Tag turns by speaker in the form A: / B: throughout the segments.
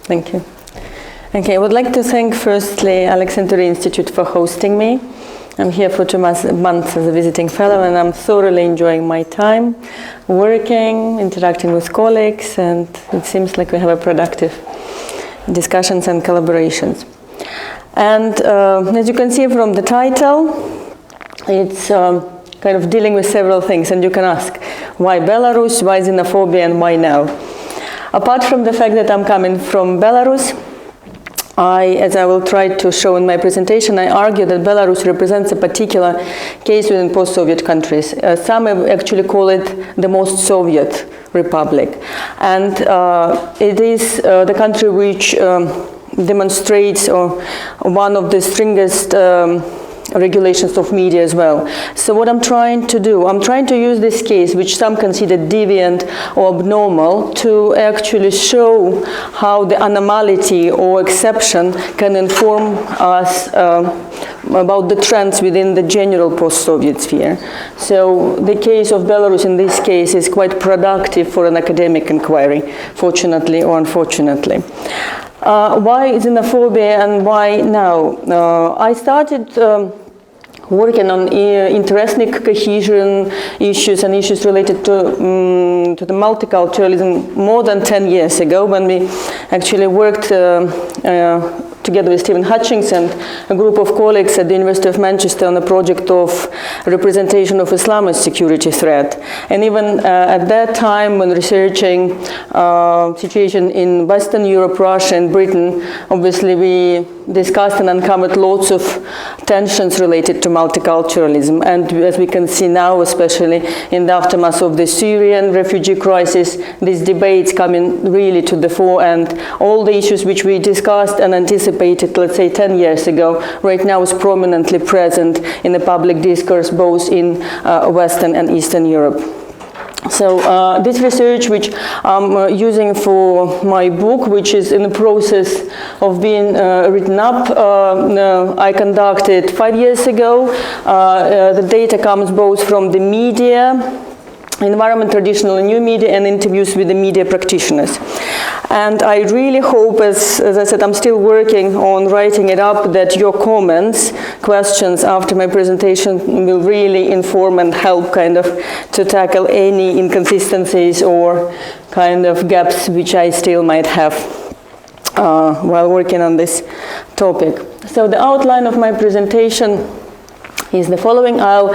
A: Thank you. Okay, I would like to thank firstly Aleksanteri Institute for hosting me. I'm here for 2 months as a visiting fellow, and I'm thoroughly enjoying my time working, interacting with colleagues, and it seems like we have a productive discussions and collaborations. And as you can see from the title, it's kind of dealing with several things, and you can ask, why Belarus, why xenophobia, and why now? Apart from the fact that I'm coming from Belarus, as I will try to show in my presentation, I argue that Belarus represents a particular case within post-Soviet countries. Some actually call it the most Soviet republic. And it is the country which demonstrates one of the strongest regulations of media as well. So what I'm trying to do, I'm trying to use this case, which some consider deviant or abnormal, to actually show how the anomality or exception can inform us about the trends within the general post-Soviet sphere. So the case of Belarus in this case is quite productive for an academic inquiry, fortunately or unfortunately. Why xenophobia and why now? I started working on interethnic cohesion issues and issues related to the multiculturalism more than 10 years ago, when we actually worked together with Stephen Hutchings and a group of colleagues at the University of Manchester on a project of representation of Islam as security threat. And even at that time, when researching situation in Western Europe, Russia, and Britain, obviously we discussed and uncovered lots of tensions related to multiculturalism. And as we can see now, especially in the aftermath of the Syrian refugee crisis, these debates coming really to the fore, and all the issues which we discussed and anticipated, let's say 10 years ago, right now is prominently present in the public discourse, both in Western and Eastern Europe. So this research, which I'm using for my book, which is in the process of being written up, I conducted 5 years ago. The data comes both from the media, environment, traditional and new media, and interviews with the media practitioners. And I really hope, as I said, I'm still working on writing it up, that your comments, questions after my presentation will really inform and help kind of to tackle any inconsistencies or kind of gaps which I still might have while working on this topic. So the outline of my presentation is the following. I'll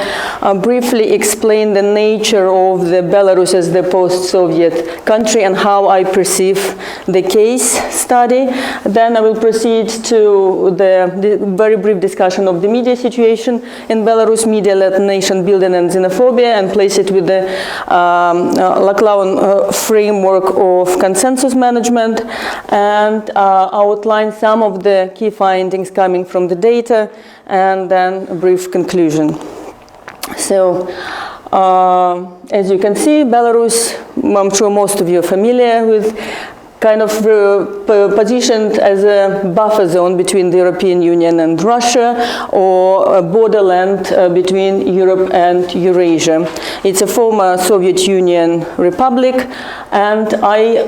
A: briefly explain the nature of the Belarus as the post-Soviet country and how I perceive the case study. Then I will proceed to the very brief discussion of the media situation in Belarus, media-led nation building and xenophobia, and place it with the Laclauan framework of consensus management, and outline some of the key findings coming from the data, and then a brief conclusion. So, as you can see, Belarus, I'm sure most of you are familiar with, kind of positioned as a buffer zone between the European Union and Russia, or a borderland between Europe and Eurasia. It's a former Soviet Union republic, and I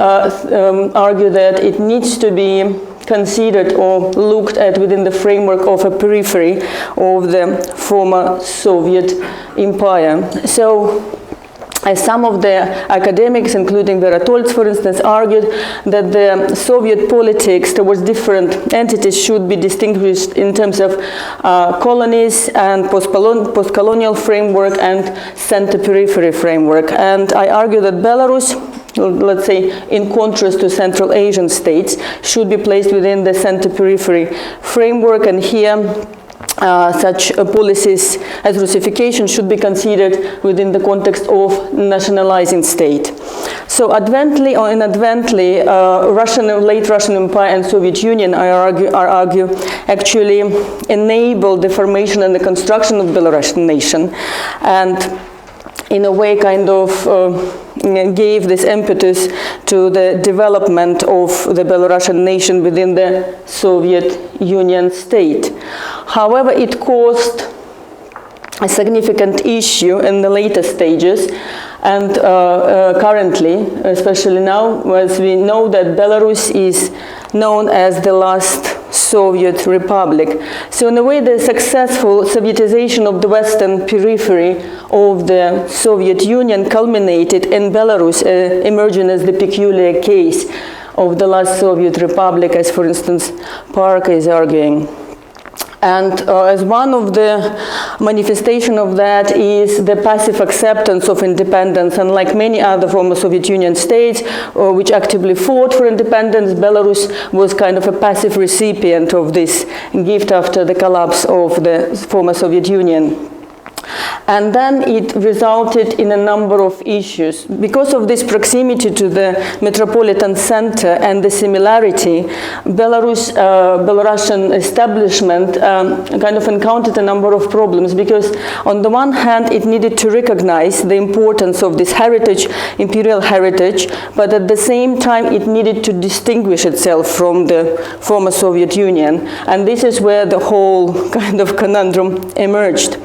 A: argue that it needs to be considered or looked at within the framework of a periphery of the former Soviet empire. So, as some of the academics, including Vera Tolz, for instance, argued that the Soviet politics towards different entities should be distinguished in terms of colonies and post-colonial framework and center-periphery framework. And I argue that Belarus, let's say, in contrast to Central Asian states, should be placed within the center-periphery framework, and here such policies as Russification should be considered within the context of nationalizing state. So advently or inadvertently, late Russian Empire and Soviet Union, I argue, actually enabled the formation and the construction of Belarusian nation, and in a way kind of gave this impetus to the development of the Belarusian nation within the Soviet Union state. However, it caused a significant issue in the later stages, and currently, especially now, as we know that Belarus is known as the last Soviet republic. So in a way, the successful Sovietization of the western periphery of the Soviet Union culminated in Belarus, emerging as the peculiar case of the last Soviet republic, as for instance Park is arguing. And as one of the manifestation of that is the passive acceptance of independence. And like many other former Soviet Union states which actively fought for independence, Belarus was kind of a passive recipient of this gift after the collapse of the former Soviet Union. And then it resulted in a number of issues. Because of this proximity to the metropolitan center and the similarity, Belarusian establishment kind of encountered a number of problems, because on the one hand it needed to recognize the importance of this heritage, imperial heritage, but at the same time it needed to distinguish itself from the former Soviet Union. And this is where the whole kind of conundrum emerged.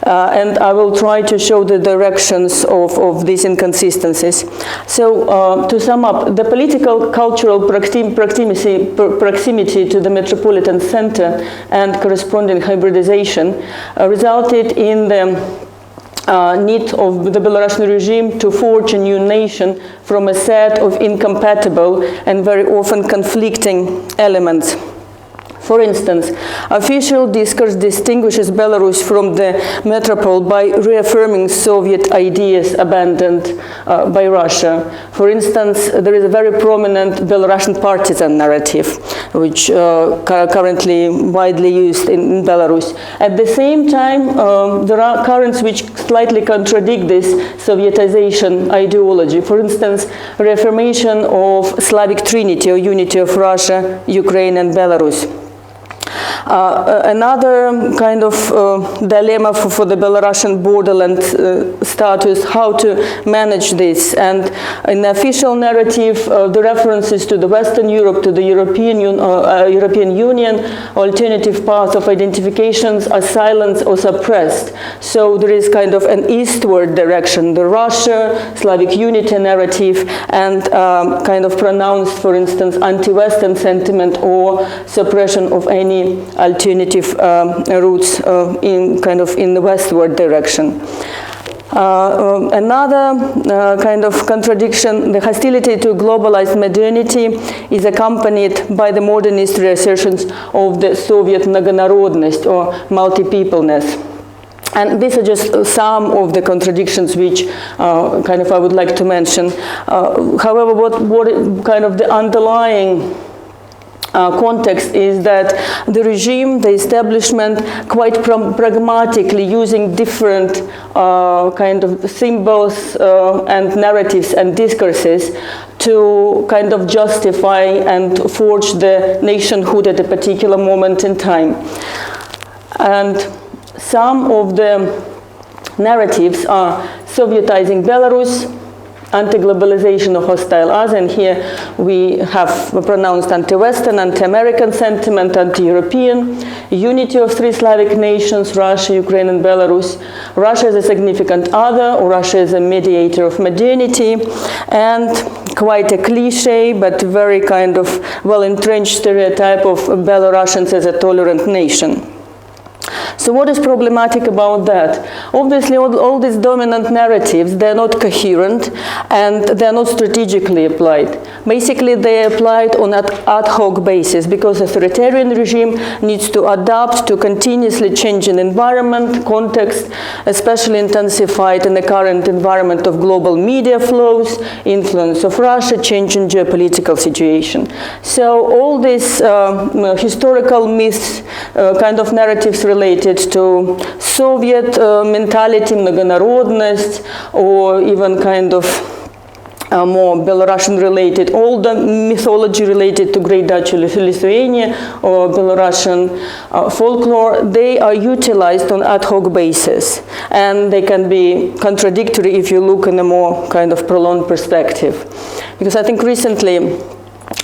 A: And I will try to show the directions of these inconsistencies. So to sum up, the political cultural proximity to the metropolitan center and corresponding hybridization resulted in the need of the Belarusian regime to forge a new nation from a set of incompatible and very often conflicting elements. For instance, official discourse distinguishes Belarus from the metropole by reaffirming Soviet ideas abandoned by Russia. For instance, there is a very prominent Belarusian partisan narrative, which currently widely used in Belarus. At the same time, there are currents which slightly contradict this Sovietization ideology. For instance, reaffirmation of Slavic trinity or unity of Russia, Ukraine, and Belarus. Another kind of dilemma for the Belarusian borderland status, how to manage this. And in the official narrative, the references to the Western Europe, to the European Union, alternative paths of identifications are silenced or suppressed. So there is kind of an eastward direction, the Russia, Slavic unity narrative, and kind of pronounced, for instance, anti-Western sentiment or suppression of any alternative routes in the westward direction. Another kind of contradiction, the hostility to globalized modernity is accompanied by the modernist reassertions of the Soviet многонародность or multi-peopleness. And these are just some of the contradictions which kind of I would like to mention. However, what kind of the underlying context is that the regime, the establishment, quite pragmatically using different kind of symbols and narratives and discourses to kind of justify and forge the nationhood at a particular moment in time. And some of the narratives are Sovietizing Belarus, anti-globalization of hostile us, and here we have pronounced anti-Western, anti-American sentiment, anti-European, unity of three Slavic nations, Russia, Ukraine, and Belarus. Russia is a significant other, or Russia is a mediator of modernity, and quite a cliche, but very kind of well-entrenched stereotype of Belarusians as a tolerant nation. So what is problematic about that? Obviously, all these dominant narratives, they're not coherent and they're not strategically applied. Basically, they are applied on an ad hoc basis because authoritarian regime needs to adapt to continuously changing environment, context, especially intensified in the current environment of global media flows, influence of Russia, changing geopolitical situation. So all these historical myths, kind of narratives related to Soviet mentality, многонародность, or even kind of more Belarusian related, older mythology related to Great Duchy Lithuania or Belarusian folklore, they are utilized on ad hoc basis, and they can be contradictory if you look in a more kind of prolonged perspective. Because I think recently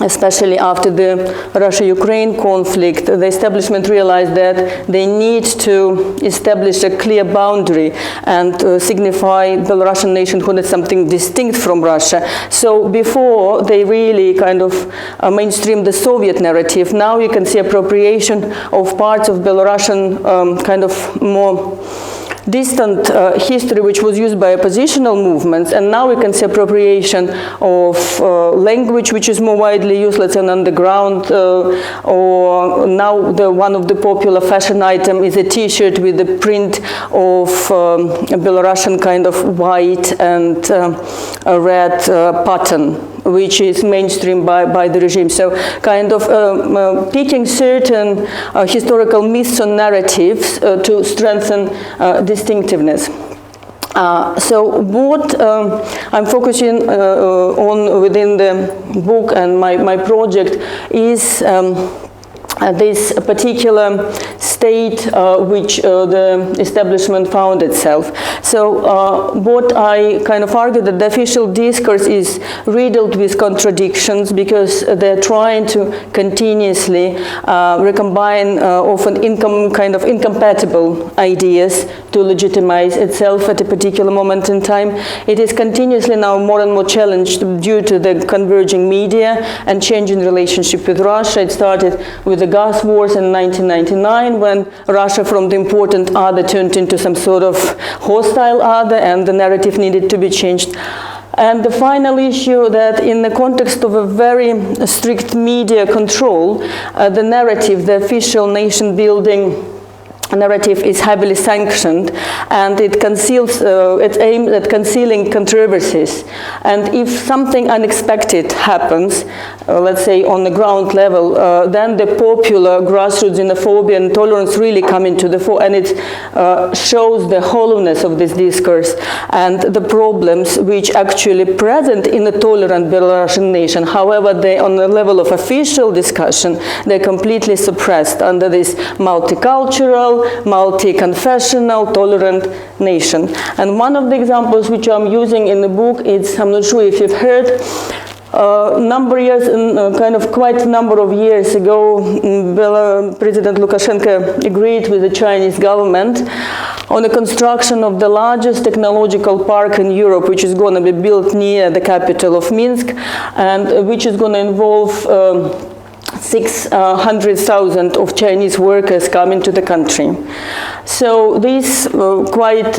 A: especially after the Russia-Ukraine conflict, the establishment realized that they need to establish a clear boundary and signify Belarusian nationhood as something distinct from Russia. So before, they really kind of mainstreamed the Soviet narrative. Now you can see appropriation of parts of Belarusian kind of more distant history, which was used by oppositional movements, and now we can see appropriation of language, which is more widely used, let's say, on underground, or now one of the popular fashion item is a T-shirt with the print of a Belarusian kind of white and red pattern, which is mainstreamed by the regime. So kind of picking certain historical myths and narratives to strengthen distinctiveness. So what I'm focusing on within the book and my project is this particular state which the establishment found itself. So what I kind of argue that the official discourse is riddled with contradictions because they're trying to continuously recombine often kind of incompatible ideas to legitimize itself at a particular moment in time. It is continuously now more and more challenged due to the converging media and changing relationship with Russia. It started with the gas wars in 1999 when Russia from the important other turned into some sort of hostile other, and the narrative needed to be changed. And the final issue that in the context of a very strict media control, the narrative, the official nation building narrative is heavily sanctioned, and it conceals, it's aimed at concealing controversies. And if something unexpected happens, let's say on the ground level, then the popular grassroots xenophobia and intolerance really come into the fore, and it shows the hollowness of this discourse and the problems which actually present in a tolerant Belarusian nation. However, they, on the level of official discussion, they're completely suppressed under this multicultural, multi-confessional, tolerant nation. And one of the examples which I'm using in the book is, I'm not sure if you've heard, quite a number of years ago, President Lukashenko agreed with the Chinese government on the construction of the largest technological park in Europe, which is going to be built near the capital of Minsk, and which is going to involve 600,000 of Chinese workers coming to the country. So this quite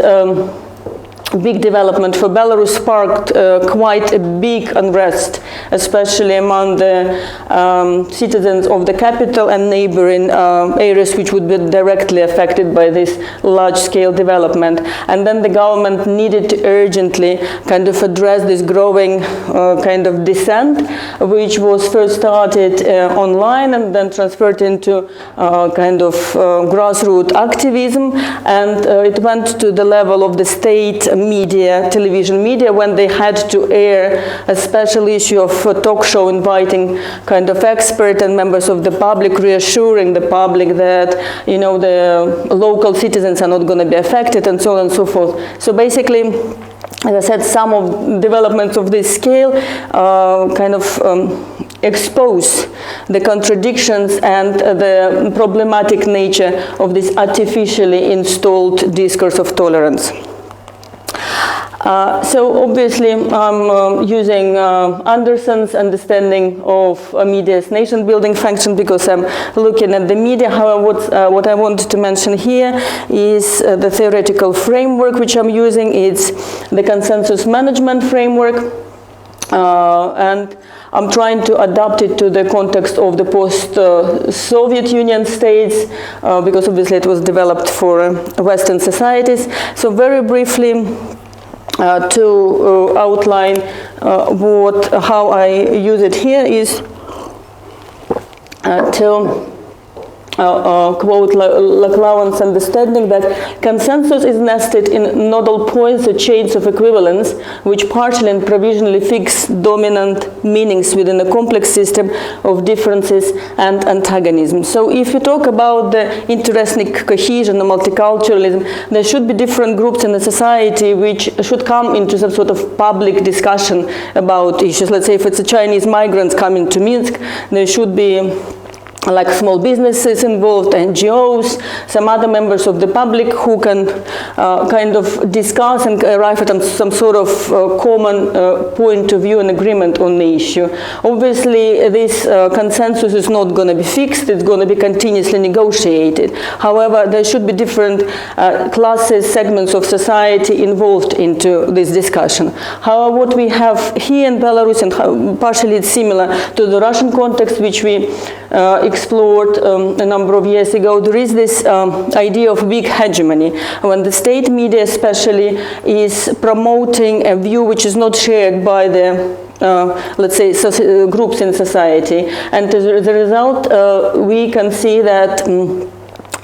A: big development for Belarus sparked quite a big unrest, especially among the citizens of the capital and neighboring areas which would be directly affected by this large-scale development. And then the government needed to urgently kind of address this growing kind of dissent, which was first started online and then transferred into kind of grassroots activism, and it went to the level of the state media, television media, when they had to air a special issue of a talk show inviting kind of experts and members of the public, reassuring the public that, you know, the local citizens are not going to be affected, and so on and so forth. So basically, as I said, some of developments of this scale expose the contradictions and the problematic nature of this artificially installed discourse of tolerance. So obviously I'm using Anderson's understanding of media's nation-building function because I'm looking at the media. However, what I wanted to mention here is the theoretical framework which I'm using. It's the consensus management framework, and I'm trying to adapt it to the context of the post-Soviet Union states, because obviously it was developed for Western societies. So very briefly, to outline how I use it here is to quote Laclauan's understanding that consensus is nested in nodal points or chains of equivalence, which partially and provisionally fix dominant meanings within a complex system of differences and antagonism. So if you talk about the interethnic cohesion or multiculturalism, there should be different groups in the society which should come into some sort of public discussion about issues. Let's say if it's a Chinese migrants coming to Minsk, there should be like small businesses involved, NGOs, some other members of the public who can kind of discuss and arrive at some sort of common point of view and agreement on the issue. Obviously, this consensus is not going to be fixed, it's going to be continuously negotiated. However, there should be different classes, segments of society involved into this discussion. However, what we have here in Belarus, and partially it's similar to the Russian context, which we explored a number of years ago, there is this idea of weak hegemony, when the state media especially is promoting a view which is not shared by the let's say groups in society, and as a result we can see that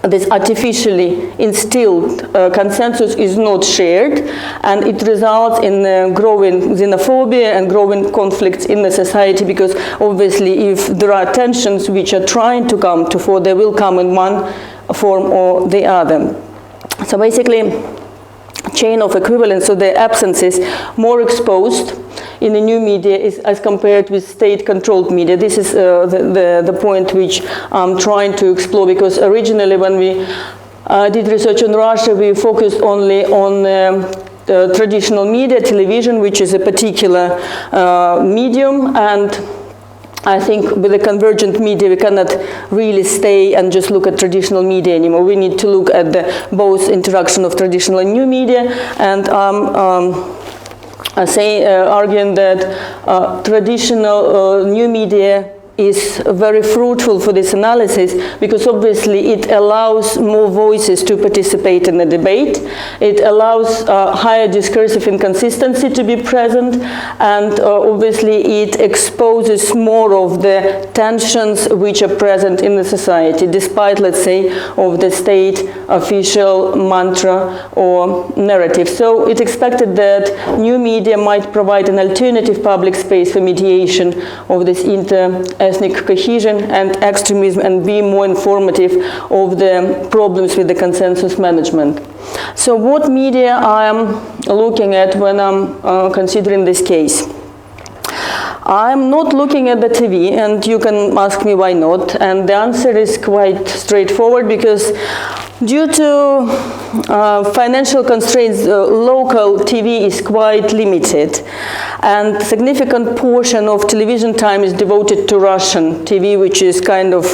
A: this artificially instilled consensus is not shared, and it results in growing xenophobia and growing conflicts in the society, because obviously if there are tensions which are trying to come to fore, they will come in one form or the other. So basically, chain of equivalence, so the absence is more exposed in the new media is as compared with state-controlled media. This is the point which I'm trying to explore, because originally when we did research on Russia, we focused only on traditional media, television, which is a particular medium, and I think with the convergent media we cannot really stay and just look at traditional media anymore. We need to look at the both interaction of traditional and new media, and arguing that traditional new media is very fruitful for this analysis, because obviously it allows more voices to participate in the debate, it allows higher discursive inconsistency to be present, and obviously it exposes more of the tensions which are present in the society, despite, let's say, of the state official mantra or narrative. So it's expected that new media might provide an alternative public space for mediation of this ethnic cohesion and extremism, and be more informative of the problems with the consensus management. So what media I am looking at when I'm considering this case? I'm not looking at the TV, and you can ask me why not, and the answer is quite straightforward, because due to financial constraints, local TV is quite limited, and significant portion of television time is devoted to Russian TV, which is kind of,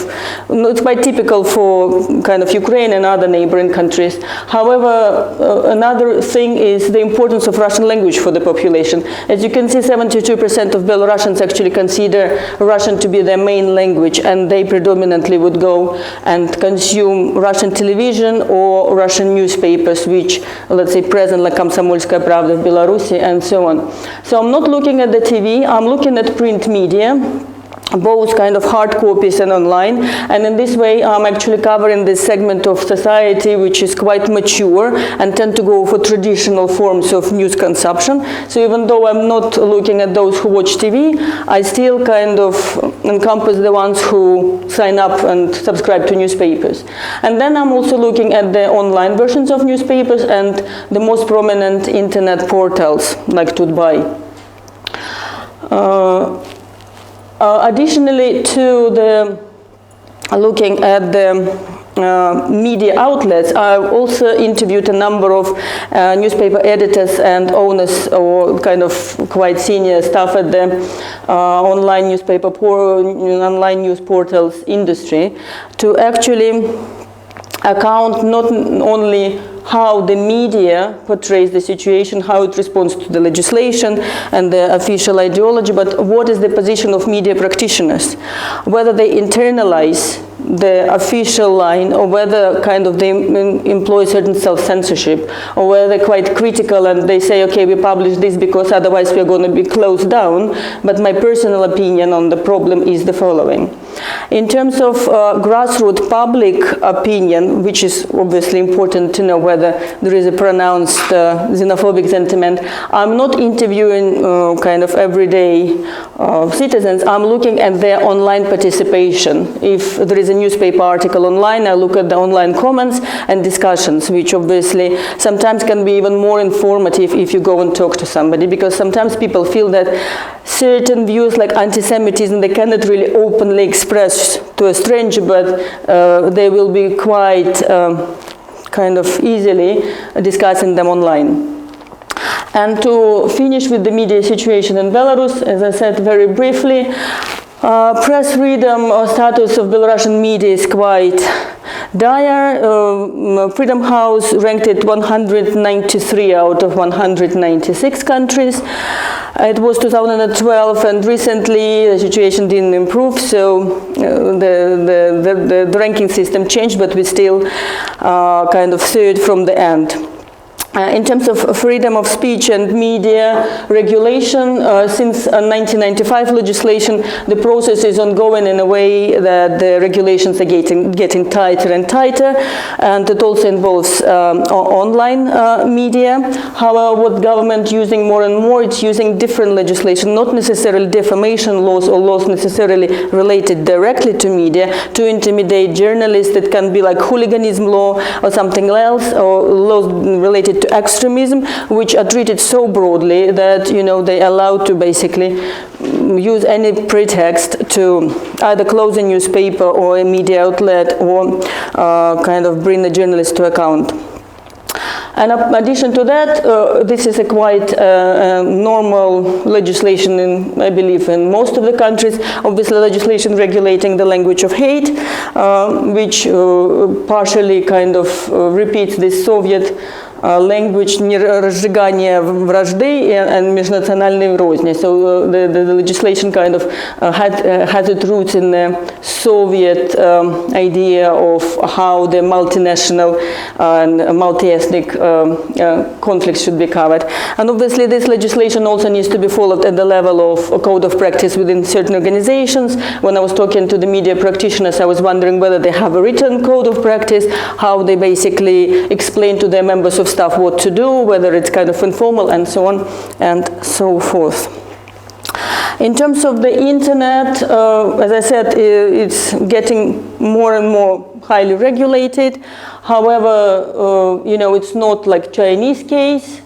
A: it's quite typical for kind of Ukraine and other neighboring countries. However, another thing is the importance of Russian language for the population. As you can see, 72% of Belarusians actually consider Russian to be their main language, and they predominantly would go and consume Russian television or Russian newspapers, which, let's say, present, like Komsomolskaya Pravda of Belarus and so on. So I'm not looking at the TV, I'm looking at print media, both kind of hard copies and online, and in this way I'm actually covering this segment of society which is quite mature and tend to go for traditional forms of news consumption. So even though I'm not looking at those who watch TV, I still kind of encompass the ones who sign up and subscribe to newspapers. And then I'm also looking at the online versions of newspapers and the most prominent internet portals like Tutbay. Additionally to the looking at the media outlets, I've also interviewed a number of newspaper editors and owners, or kind of quite senior staff at the online news portals industry, to actually account not only how the media portrays the situation, how it responds to the legislation and the official ideology, but what is the position of media practitioners, whether they internalize the official line, or whether kind of they employ certain self-censorship, or whether they're quite critical and they say, okay, we publish this because otherwise we're going to be closed down, but my personal opinion on the problem is the following. In terms of grassroots public opinion, which is obviously important to know whether there is a pronounced xenophobic sentiment, I'm not interviewing kind of everyday citizens. I'm looking at their online participation. If there is a newspaper article online, I look at the online comments and discussions, which obviously sometimes can be even more informative if you go and talk to somebody, because sometimes people feel that certain views like anti-Semitism, they cannot really openly express to a stranger, but they will be quite kind of easily discussing them online. And to finish with the media situation in Belarus, as I said very briefly, press freedom or status of Belarusian media is quite dire. Freedom House ranked it 193 out of 196 countries. It was 2012, and recently the situation didn't improve, so the ranking system changed, but we still kind of third from the end. In terms of freedom of speech and media regulation, since 1995 legislation, the process is ongoing in a way that the regulations are getting tighter and tighter, and it also involves online media. However, what government using more and more, it's using different legislation, not necessarily defamation laws or laws necessarily related directly to media, to intimidate journalists. It can be like hooliganism law or something else, or laws related to extremism, which are treated so broadly that, you know, they allow to basically use any pretext to either close a newspaper or a media outlet, or kind of bring the journalist to account. And in addition to that, this is a quite normal legislation in, I believe, in most of the countries. Obviously, legislation regulating the language of hate, which partially kind of repeats this Soviet language разжигания вражды and межнациональной розни. So the legislation kind of has its roots in the Soviet idea of how the multinational and multi-ethnic conflicts should be covered. And obviously this legislation also needs to be followed at the level of a code of practice within certain organizations. When I was talking to the media practitioners, I was wondering whether they have a written code of practice, how they basically explain to their members of staff what to do, whether it's kind of informal, and so on and so forth. In terms of the internet, as I said, it's getting more and more highly regulated. However, you know, it's not like Chinese case.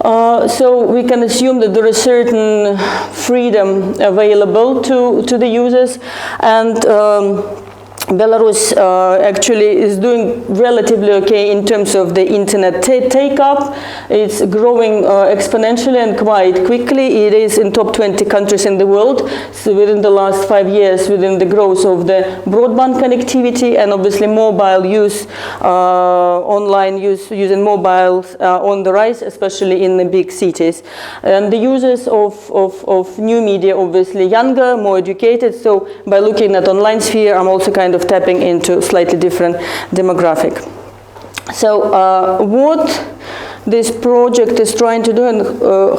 A: So we can assume that there is certain freedom available to the users, and Belarus actually is doing relatively okay in terms of the internet take-up. It's growing exponentially and quite quickly. It is in top 20 countries in the world. So within the last 5 years, within the growth of the broadband connectivity and obviously mobile use, online use, using mobiles on the rise, especially in the big cities. And the users of new media, obviously younger, more educated. So by looking at online sphere, I'm also kind of tapping into slightly different demographic. So what this project is trying to do and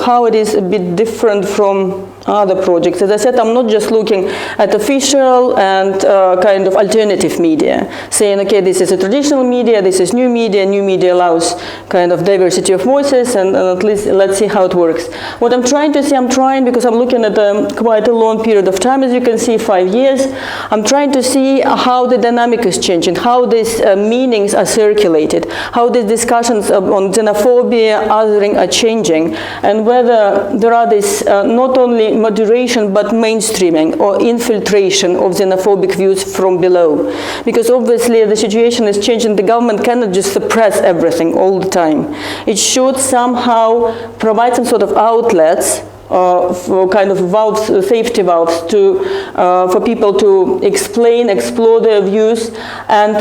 A: how it is a bit different from other projects. As I said, I'm not just looking at official and kind of alternative media, saying, okay, this is a traditional media, this is new media allows kind of diversity of voices, and at least let's see how it works. What I'm trying to see, because I'm looking at quite a long period of time, as you can see, 5 years, I'm trying to see how the dynamic is changing, how these meanings are circulated, how the discussions on xenophobia, othering are changing, and whether there are this not only moderation but mainstreaming or infiltration of xenophobic views from below. Because obviously the situation is changing. The government cannot just suppress everything all the time. It should somehow provide some sort of outlets for kind of valves, safety valves for people to explore their views, and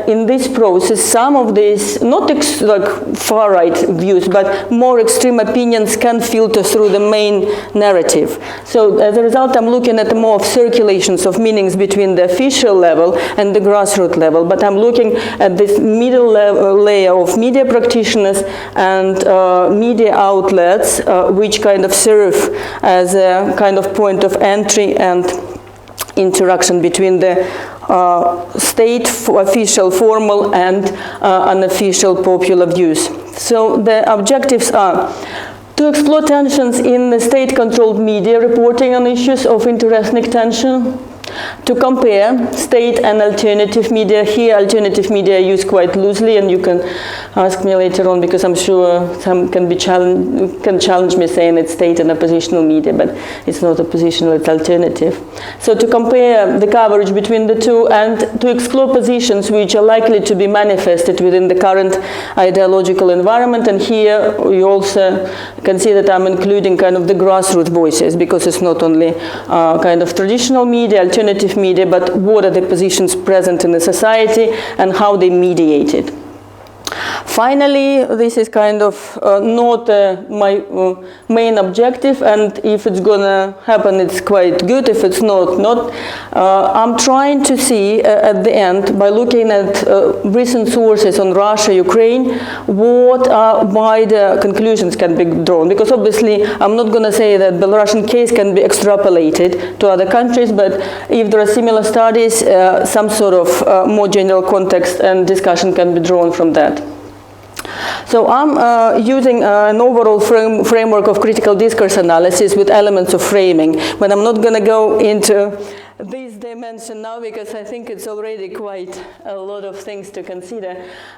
A: in this process some of these not like far right views but more extreme opinions can filter through the main narrative. So as a result, I'm looking at more of circulations of meanings between the official level and the grassroots level, but I'm looking at this middle layer of media practitioners and media outlets which kind of serve as a kind of point of entry and interaction between the state official, formal, and unofficial popular views. So the objectives are to explore tensions in the state-controlled media reporting on issues of interethnic tension, to compare state and alternative media. Here, alternative media are used quite loosely, and you can ask me later on, because I'm sure some can challenge me saying it's state and oppositional media, but it's not oppositional, it's alternative. So to compare the coverage between the two and to explore positions which are likely to be manifested within the current ideological environment. And here you also can see that I'm including kind of the grassroots voices, because it's not only kind of traditional media, alternative media, but what are the positions present in the society and how they mediate it. Finally, this is kind of not my main objective, and if it's gonna happen, it's quite good. If it's not. I'm trying to see at the end, by looking at recent sources on Russia, Ukraine, what wider conclusions can be drawn. Because obviously, I'm not gonna say that Belarusian case can be extrapolated to other countries, but if there are similar studies, some sort of more general context and discussion can be drawn from that. So I'm using an overall framework of critical discourse analysis with elements of framing, but I'm not going to go into this dimension now, because I think it's already quite a lot of things to consider.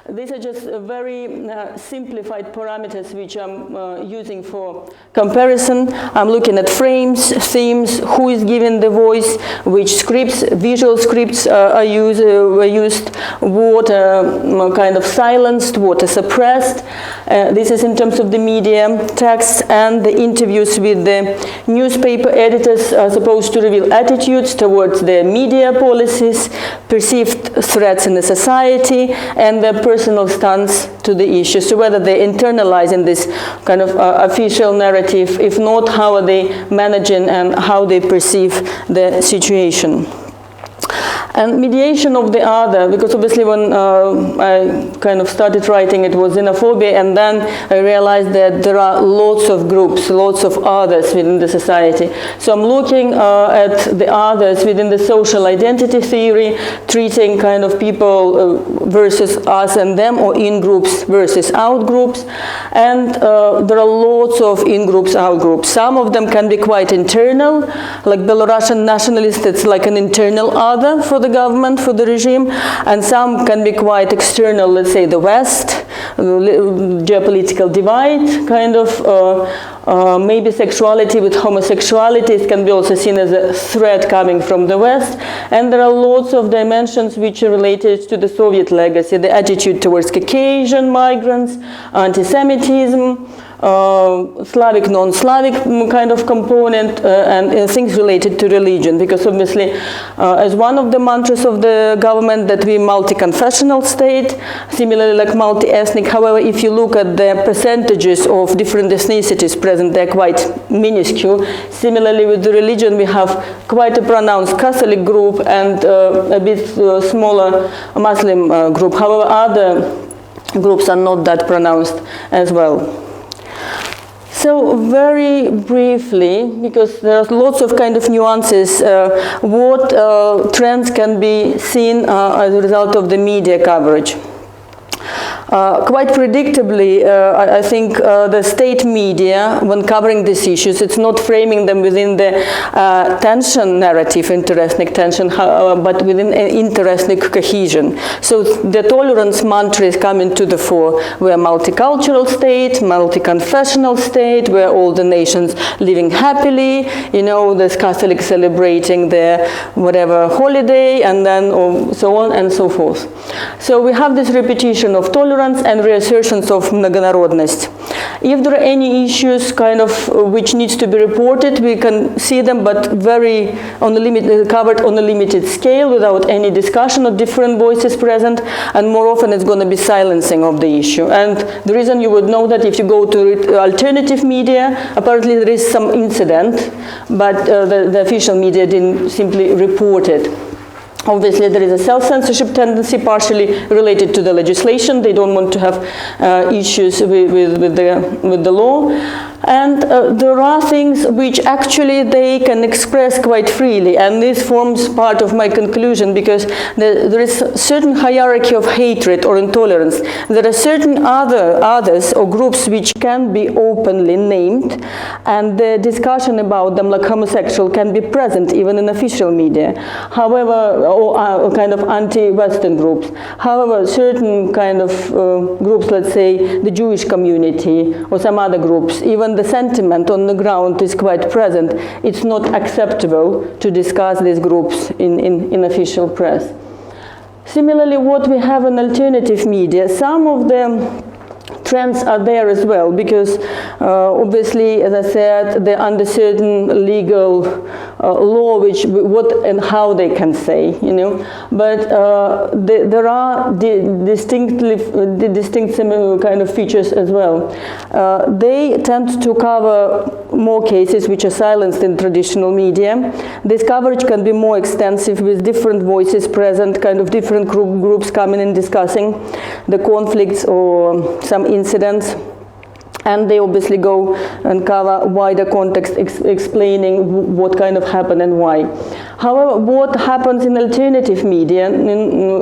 A: These are just very simplified parameters which I'm using for comparison. I'm looking at frames, themes, who is given the voice, which scripts, visual scripts were used, what kind of silenced, what is suppressed. This is in terms of the media, texts, and the interviews with the newspaper editors are supposed to reveal attitudes towards their media policies, perceived threats in the society, and their personal stance to the issue. So whether they're internalizing this kind of official narrative, if not, how are they managing and how they perceive the situation. And mediation of the other, because obviously when I kind of started writing, it was xenophobia, and then I realized that there are lots of groups, lots of others within the society. So I'm looking at the others within the social identity theory, treating kind of people versus us and them, or in-groups versus out-groups. And there are lots of in-groups, out-groups. Some of them can be quite internal, like Belarusian nationalists, it's like an internal other for the government, for the regime, and some can be quite external, let's say the West, geopolitical divide, kind of, maybe sexuality with homosexuality, it can be also seen as a threat coming from the West, and there are lots of dimensions which are related to the Soviet legacy, the attitude towards Caucasian migrants, anti-Semitism, Slavic, non-Slavic kind of component, and things related to religion, because obviously as one of the mantras of the government that we multi-confessional state, similarly like multi-ethnic. However, if you look at the percentages of different ethnicities present, they're quite minuscule. Similarly with the religion, we have quite a pronounced Catholic group and a bit smaller Muslim group. However, other groups are not that pronounced as well. So very briefly, because there are lots of kind of nuances, what trends can be seen as a result of the media coverage. Quite predictably, I think the state media, when covering these issues, it's not framing them within the tension narrative, interethnic tension, but within interethnic cohesion. So the tolerance mantra is coming to the fore. We're a multicultural state, multi-confessional state, where all the nations living happily, you know, there's Catholics celebrating their whatever holiday, and then so on and so forth. So we have this repetition of tolerance and reassertions of многонародность. If there are any issues kind of which needs to be reported, we can see them, but very on a covered on a limited scale without any discussion of different voices present, and more often it's going to be silencing of the issue. And the reason you would know that if you go to alternative media, apparently there is some incident, but the official media didn't simply report it. Obviously, there is a self-censorship tendency, partially related to the legislation. They don't want to have issues with the law. And there are things which actually they can express quite freely, and this forms part of my conclusion, because there is a certain hierarchy of hatred or intolerance. There are certain others or groups which can be openly named, and the discussion about them, like homosexual, can be present even in official media. However, or kind of anti-Western groups. However, certain kind of groups, let's say the Jewish community or some other groups, even the sentiment on the ground is quite present. It's not acceptable to discuss these groups in official press. Similarly, what we have in alternative media, some of the trends are there as well, because obviously, as I said, they're under certain legal law, what and how they can say, you know. But there are distinct kind of features as well. They tend to cover more cases which are silenced in traditional media. This coverage can be more extensive, with different voices present, kind of different groups coming and discussing the conflicts or some incidents, and they obviously go and cover wider context, explaining what kind of happened and why. However, what happens in alternative media,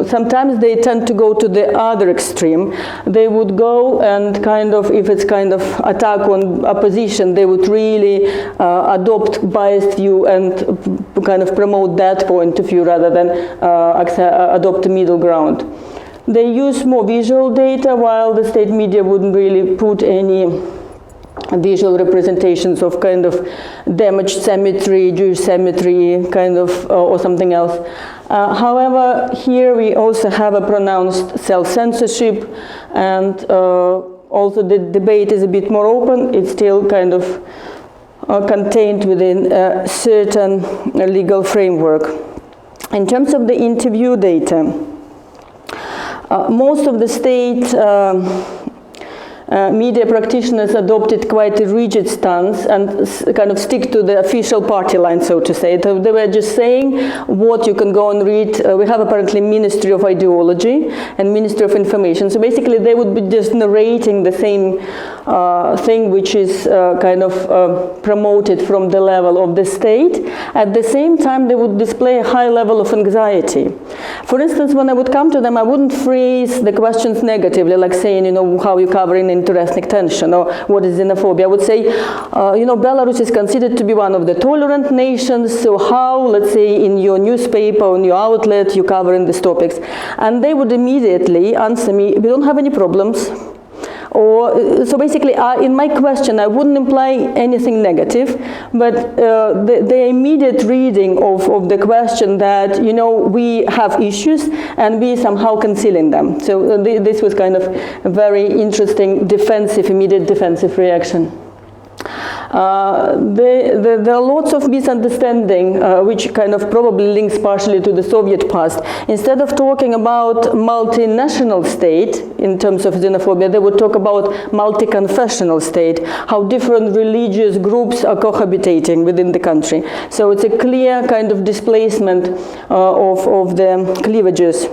A: sometimes they tend to go to the other extreme. They would go and kind of, if it's kind of attack on opposition, they would really adopt biased view and kind of promote that point of view rather than adopt a middle ground. They use more visual data, while the state media wouldn't really put any visual representations of kind of damaged cemetery, Jewish cemetery, kind of, or something else. However, here we also have a pronounced self-censorship, and also the debate is a bit more open. It's still kind of contained within a certain legal framework. In terms of the interview data, most of the state media practitioners adopted quite a rigid stance and kind of stick to the official party line, so to say. They were just saying what you can go and read. We have apparently Ministry of Ideology and Ministry of Information. So basically they would be just narrating the same thing which is kind of promoted from the level of the state. At the same time, they would display a high level of anxiety. For instance, when I would come to them, I wouldn't phrase the questions negatively, like saying, you know, how you covering interethnic tension, or what is xenophobia. I would say, you know, Belarus is considered to be one of the tolerant nations, so how, let's say, in your newspaper, on your outlet, you covering these topics? And they would immediately answer me, we don't have any problems. Or, so basically, in my question, I wouldn't imply anything negative, but the immediate reading of the question that, you know, we have issues and we somehow concealing them. So this was kind of a very interesting immediate defensive reaction. There are lots of misunderstanding, which kind of probably links partially to the Soviet past. Instead of talking about multinational state in terms of xenophobia, they would talk about multi-confessional state, how different religious groups are cohabitating within the country. So it's a clear kind of displacement of the cleavages.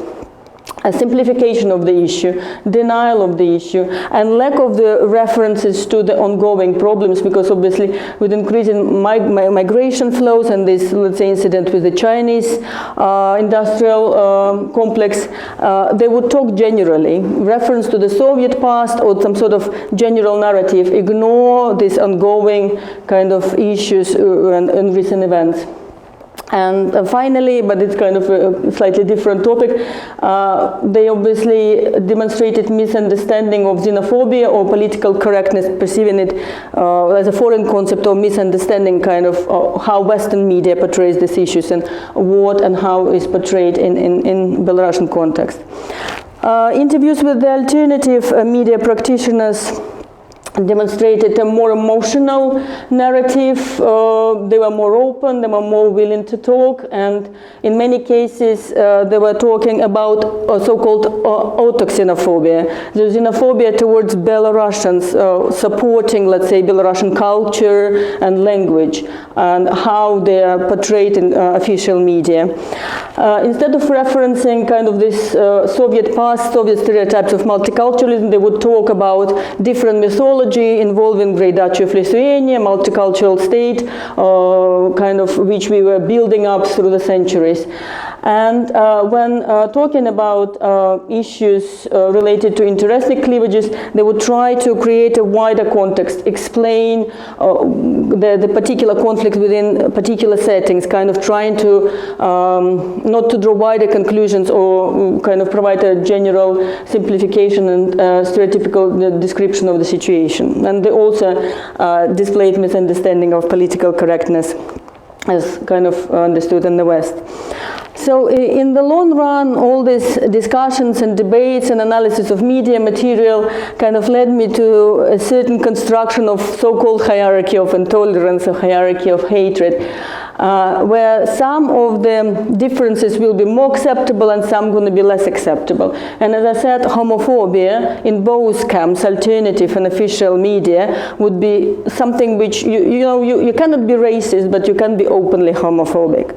A: A simplification of the issue, denial of the issue, and lack of the references to the ongoing problems, because obviously with increasing migration flows and this, let's say, incident with the Chinese industrial complex, they would talk generally, reference to the Soviet past or some sort of general narrative, ignore these ongoing kind of issues and recent events. And finally, but it's kind of a slightly different topic, they obviously demonstrated misunderstanding of xenophobia or political correctness, perceiving it as a foreign concept or misunderstanding kind of how Western media portrays these issues and what and how is portrayed in Belarusian context. Interviews with the alternative media practitioners demonstrated a more emotional narrative. They were more open, they were more willing to talk, and in many cases they were talking about so-called autoxenophobia, the xenophobia towards Belarusians, supporting, let's say, Belarusian culture and language, and how they are portrayed in official media. Instead of referencing kind of this Soviet past, Soviet stereotypes of multiculturalism, they would talk about different mythology involving Great Duchy of Lithuania, multicultural state, kind of which we were building up through the centuries. And when talking about issues related to interethnic cleavages, they would try to create a wider context, explain the particular conflict within particular settings, kind of trying to not to draw wider conclusions or kind of provide a general simplification and stereotypical description of the situation. And they also displayed misunderstanding of political correctness as kind of understood in the West. So in the long run, all these discussions and debates and analysis of media material kind of led me to a certain construction of so-called hierarchy of intolerance, a hierarchy of hatred, where some of the differences will be more acceptable and some going to be less acceptable. And as I said, homophobia in both camps, alternative and official media, would be something which, you cannot be racist, but you can be openly homophobic.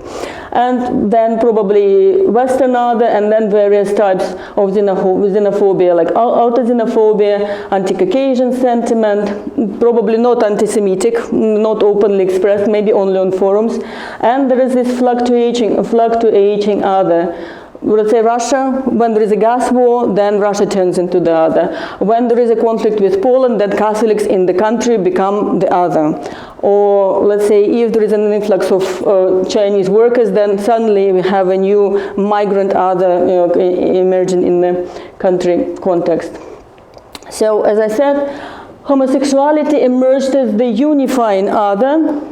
A: And then probably Western other, and then various types of xenophobia, like auto-xenophobia, anti-Caucasian sentiment, probably not anti-Semitic, not openly expressed, maybe only on forums. And there is this fluctuating other. Let's say Russia, when there is a gas war, then Russia turns into the other. When there is a conflict with Poland, then Catholics in the country become the other. Or let's say if there is an influx of Chinese workers, then suddenly we have a new migrant other emerging in the country context. So as I said, homosexuality emerged as the unifying other,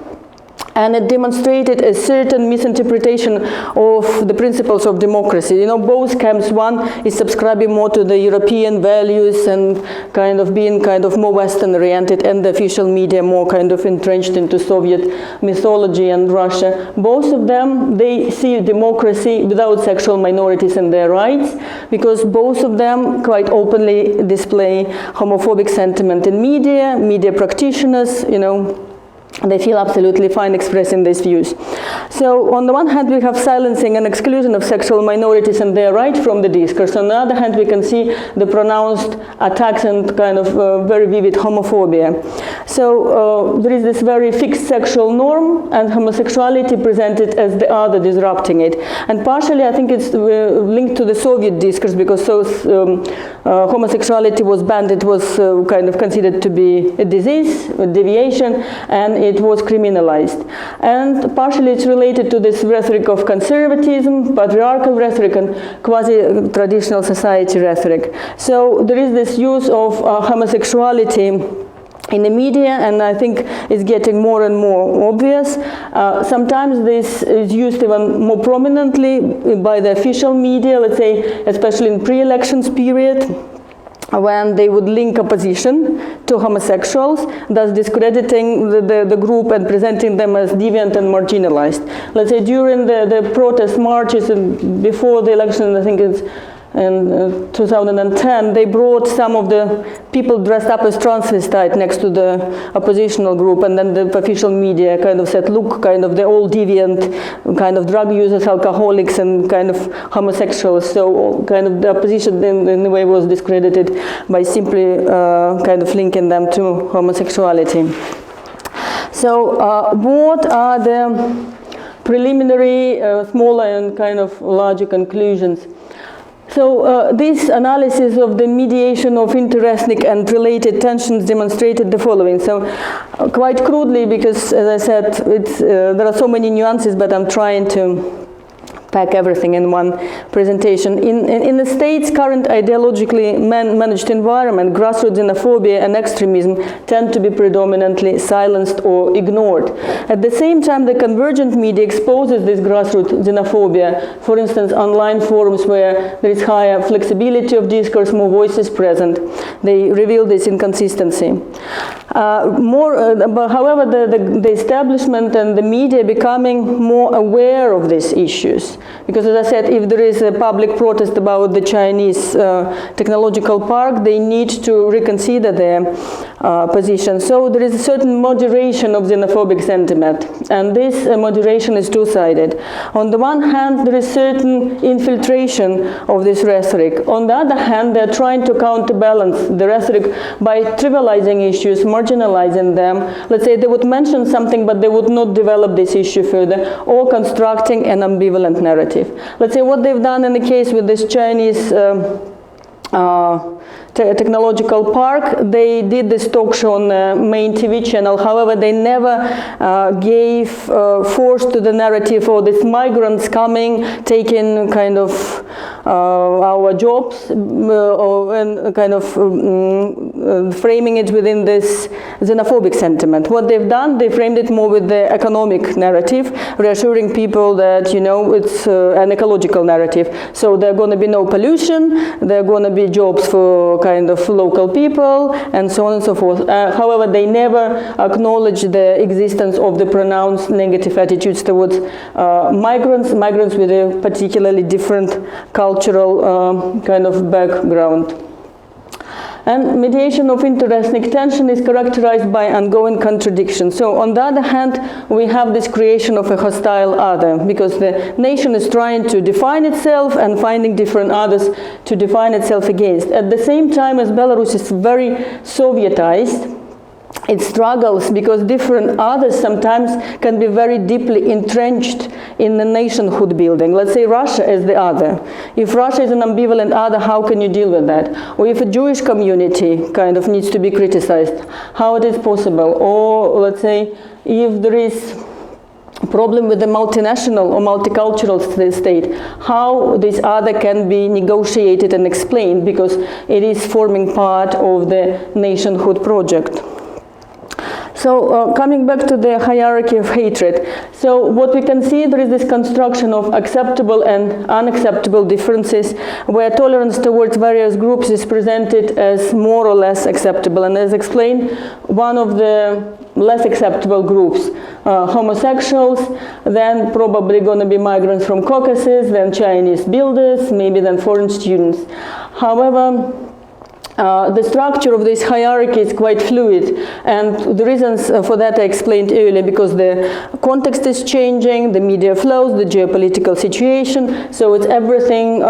A: and it demonstrated a certain misinterpretation of the principles of democracy. Both camps, one is subscribing more to the European values and kind of being kind of more Western oriented, and the official media more kind of entrenched into Soviet mythology and Russia. Both of them, they see democracy without sexual minorities and their rights, because both of them quite openly display homophobic sentiment in media practitioners, they feel absolutely fine expressing these views. So on the one hand, we have silencing and exclusion of sexual minorities and their rights from the discourse. On the other hand, we can see the pronounced attacks and kind of very vivid homophobia. So there is this very fixed sexual norm, and homosexuality presented as the other, disrupting it. And partially, I think it's linked to the Soviet discourse, because homosexuality was banned. It was kind of considered to be a disease, a deviation, and it was criminalized. And partially it's related to this rhetoric of conservatism, patriarchal rhetoric, and quasi-traditional society rhetoric. So there is this use of homosexuality in the media, and I think it's getting more and more obvious. Sometimes this is used even more prominently by the official media, let's say, especially in pre-elections period, when they would link opposition to homosexuals, thus discrediting the group and presenting them as deviant and marginalized. Let's say during the protest marches and before the election, I think it's in 2010, they brought some of the people dressed up as transvestite next to the oppositional group, and then the official media kind of said, look, kind of they're all deviant, kind of drug users, alcoholics, and kind of homosexuals. So kind of the opposition in a way was discredited by simply kind of linking them to homosexuality. So what are the preliminary, smaller and kind of larger conclusions? So this analysis of the mediation of interethnic and related tensions demonstrated the following. So quite crudely, because as I said, there are so many nuances, but I'm trying to pack everything in one presentation. In the state's current ideologically managed environment, grassroots xenophobia and extremism tend to be predominantly silenced or ignored. At the same time, the convergent media exposes this grassroots xenophobia, for instance, online forums where there is higher flexibility of discourse, more voices present. They reveal this inconsistency. However, the establishment and the media becoming more aware of these issues. Because as I said, if there is a public protest about the Chinese technological park, they need to reconsider their position. So there is a certain moderation of xenophobic sentiment, and this moderation is two-sided. On the one hand, there is certain infiltration of this rhetoric. On the other hand, they're trying to counterbalance the rhetoric by trivializing issues, marginalizing them. Let's say they would mention something, but they would not develop this issue further, or constructing an ambivalent narrative. Let's say what they've done in the case with this Chinese technological park, they did this talk show on the main TV channel. However, they never gave force to the narrative or these migrants coming, taking kind of our jobs, and kind of framing it within this xenophobic sentiment. What they've done, they framed it more with the economic narrative, reassuring people that, you know, it's an ecological narrative. So there are going to be no pollution, there are going to be jobs for kind of local people, and so on and so forth. However, they never acknowledge the existence of the pronounced negative attitudes towards migrants with a particularly different cultural kind of background. And mediation of interesting tension is characterized by ongoing contradictions. So on the other hand, we have this creation of a hostile other, because the nation is trying to define itself and finding different others to define itself against. At the same time as Belarus is very Sovietized, it struggles because different others sometimes can be very deeply entrenched in the nationhood building. Let's say Russia is the other. If Russia is an ambivalent other, how can you deal with that? Or if a Jewish community kind of needs to be criticized, how it is possible? Or let's say if there is a problem with the multinational or multicultural state, how this other can be negotiated and explained, because it is forming part of the nationhood project. So coming back to the hierarchy of hatred, so what we can see, there is this construction of acceptable and unacceptable differences, where tolerance towards various groups is presented as more or less acceptable. And as explained, one of the less acceptable groups, homosexuals, then probably going to be migrants from Caucasus, then Chinese builders, maybe then foreign students. However, the structure of this hierarchy is quite fluid, and the reasons for that I explained earlier, because the context is changing, the media flows, the geopolitical situation, so it's everything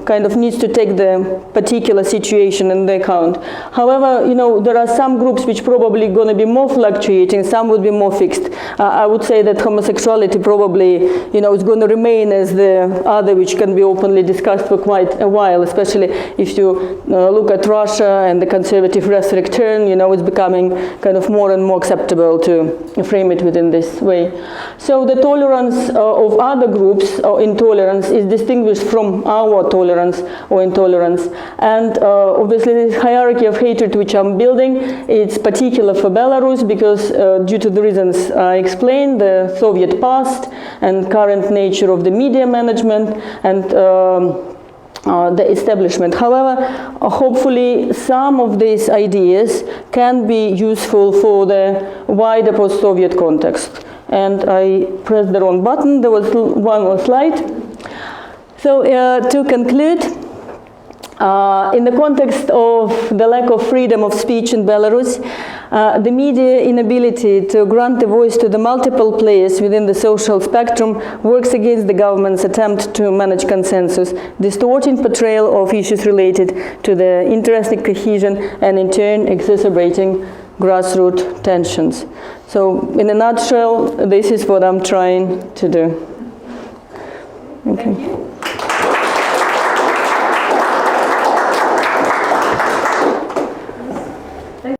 A: kind of needs to take the particular situation into account. However, you know, there are some groups which probably going to be more fluctuating, some would be more fixed. I would say that homosexuality probably, you know, is going to remain as the other which can be openly discussed for quite a while, especially if you look at Russia and the conservative rhetoric turn, you know, it's becoming kind of more and more acceptable to frame it within this way. So the tolerance of other groups or intolerance is distinguished from our tolerance or intolerance. And obviously this hierarchy of hatred which I'm building, it's particular for Belarus because due to the reasons I explained, the Soviet past and current nature of the media management and the establishment. However, hopefully some of these ideas can be useful for the wider post-Soviet context. And I pressed the wrong button, there was one more slide. So to conclude, in the context of the lack of freedom of speech in Belarus, the media inability to grant a voice to the multiple players within the social spectrum works against the government's attempt to manage consensus, distorting portrayal of issues related to the interethnic cohesion and in turn exacerbating grassroots tensions. So in a nutshell, this is what I'm trying to do. Okay.